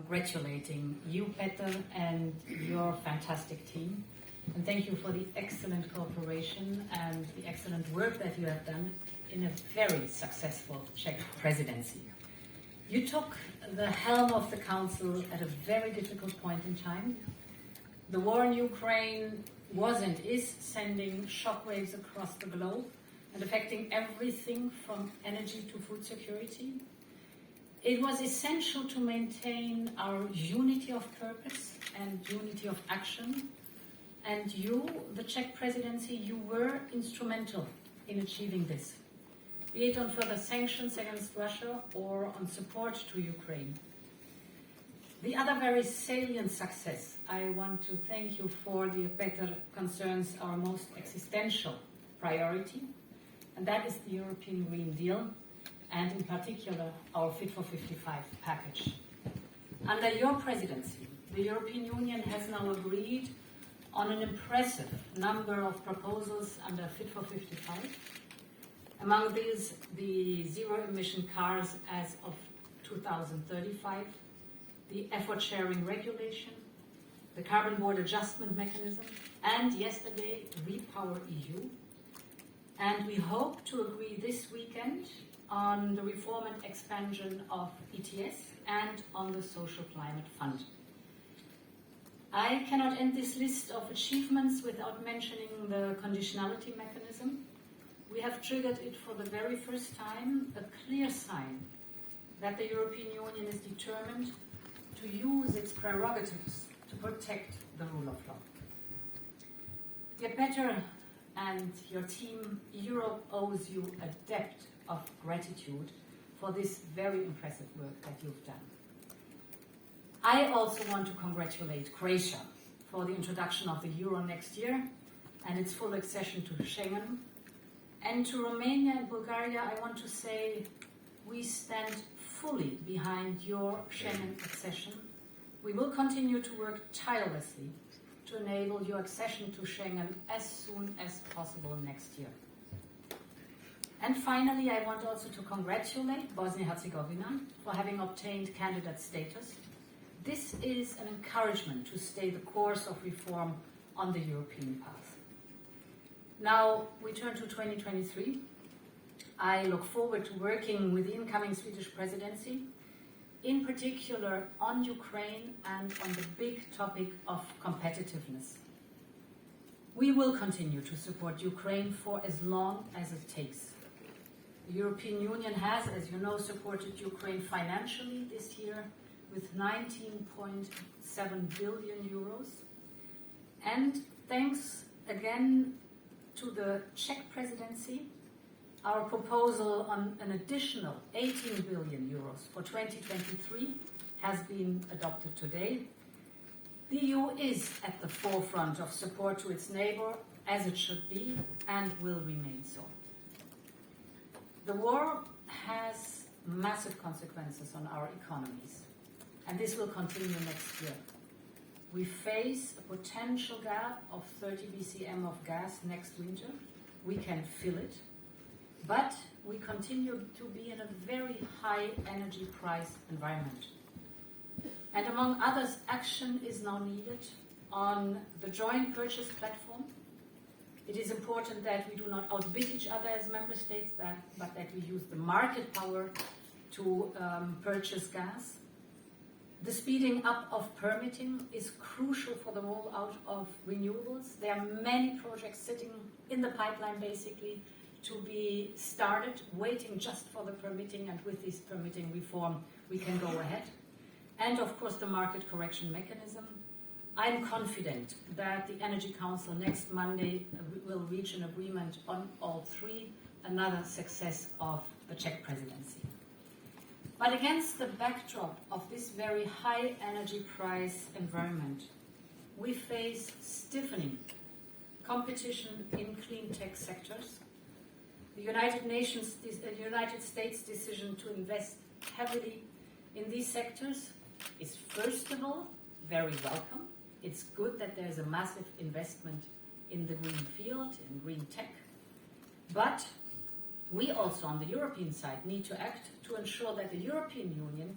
congratulating you, Peter, and your fantastic team. And thank you for the excellent cooperation and the excellent work that you have done in a very successful Czech presidency. You took the helm of the Council at a very difficult point in time. The war in Ukraine was and is sending shockwaves across the globe and affecting everything from energy to food security. It was essential to maintain our unity of purpose and unity of action. And you, the Czech presidency, you were instrumental in achieving this, be it on further sanctions against Russia or on support to Ukraine. The other very salient success, I want to thank you for, dear Peter, concerns our most existential priority, and that is the European Green Deal, and in particular our Fit for 55 package. Under your presidency, the European Union has now agreed on an impressive number of proposals under Fit for 55. Among these, the zero-emission cars as of 2035, the effort-sharing regulation, the carbon board adjustment mechanism, and yesterday, Repower EU. And we hope to agree this weekend on the reform and expansion of ETS and on the Social Climate Fund. I cannot end this list of achievements without mentioning the conditionality mechanism. We have triggered it for the very first time, a clear sign that the European Union is determined to use its prerogatives to protect the rule of law. Dear Peter and your team, Europe owes you a debt of gratitude for this very impressive work that you've done. I also want to congratulate Croatia for the introduction of the euro next year and its full accession to Schengen. And to Romania and Bulgaria, I want to say we stand fully behind your Schengen accession. We will continue to work tirelessly to enable your accession to Schengen as soon as possible next year. And finally, I want also to congratulate Bosnia-Herzegovina for having obtained candidate status. This is an encouragement to stay the course of reform on the European path. Now we turn to 2023. I look forward to working with the incoming Swedish presidency, in particular on Ukraine and on the big topic of competitiveness. We will continue to support Ukraine for as long as it takes. The European Union has, as you know, supported Ukraine financially this year with 19.7 billion euros. And thanks again to the Czech presidency, our proposal on an additional 18 billion euros for 2023 has been adopted today. The EU is at the forefront of support to its neighbor, as it should be, and will remain so. The war has massive consequences on our economies, and this will continue next year. We face a potential gap of 30 BCM of gas next winter. We can fill it, but we continue to be in a very high energy price environment. And among others, action is now needed on the joint purchase platform. It is important that we do not outbid each other as member states, but that we use the market power to purchase gas. The speeding up of permitting is crucial for the rollout of renewables. There are many projects sitting in the pipeline, basically, to be started, waiting just for the permitting, and with this permitting reform, we can go ahead. And of course, the market correction mechanism. I'm confident that the Energy Council next Monday will reach an agreement on all three, another success of the Czech presidency. But against the backdrop of this very high energy price environment, we face stiffening competition in clean tech sectors. The United States decision to invest heavily in these sectors is, first of all, very welcome. It's good that there's a massive investment in the green field, in green tech. But we also, on the European side, need to act to ensure that the European Union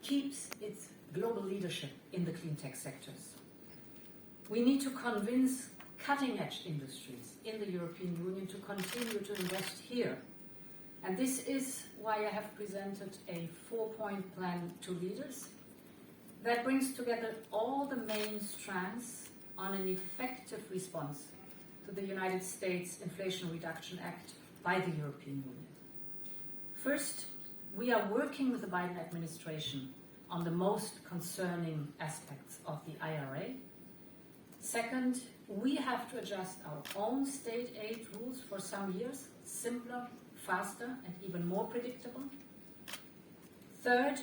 keeps its global leadership in the clean tech sectors. We need to convince cutting-edge industries in the European Union to continue to invest here. And this is why I have presented a 4-point plan to leaders that brings together all the main strands on an effective response to the United States Inflation Reduction Act by the European Union. First, we are working with the Biden administration on the most concerning aspects of the IRA. Second, we have to adjust our own state aid rules for some years, simpler, faster, and even more predictable. Third,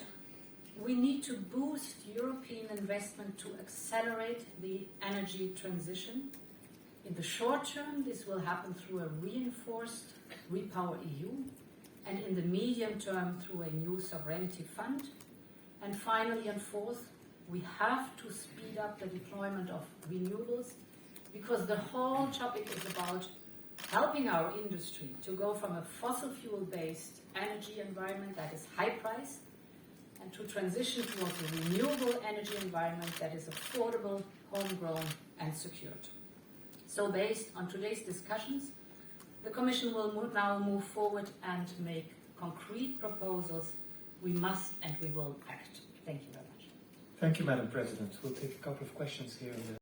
we need to boost European investment to accelerate the energy transition. In the short term, this will happen through a reinforced Repower EU, and in the medium term through a new sovereignty fund. And finally and fourth, we have to speed up the deployment of renewables, because the whole topic is about helping our industry to go from a fossil fuel-based energy environment that is high-priced and to transition towards a renewable energy environment that is affordable, homegrown, and secured. So based on today's discussions, the Commission will now move forward and make concrete proposals. We must and we will act. Thank you very much. Thank you, Madam President. We'll take a couple of questions here.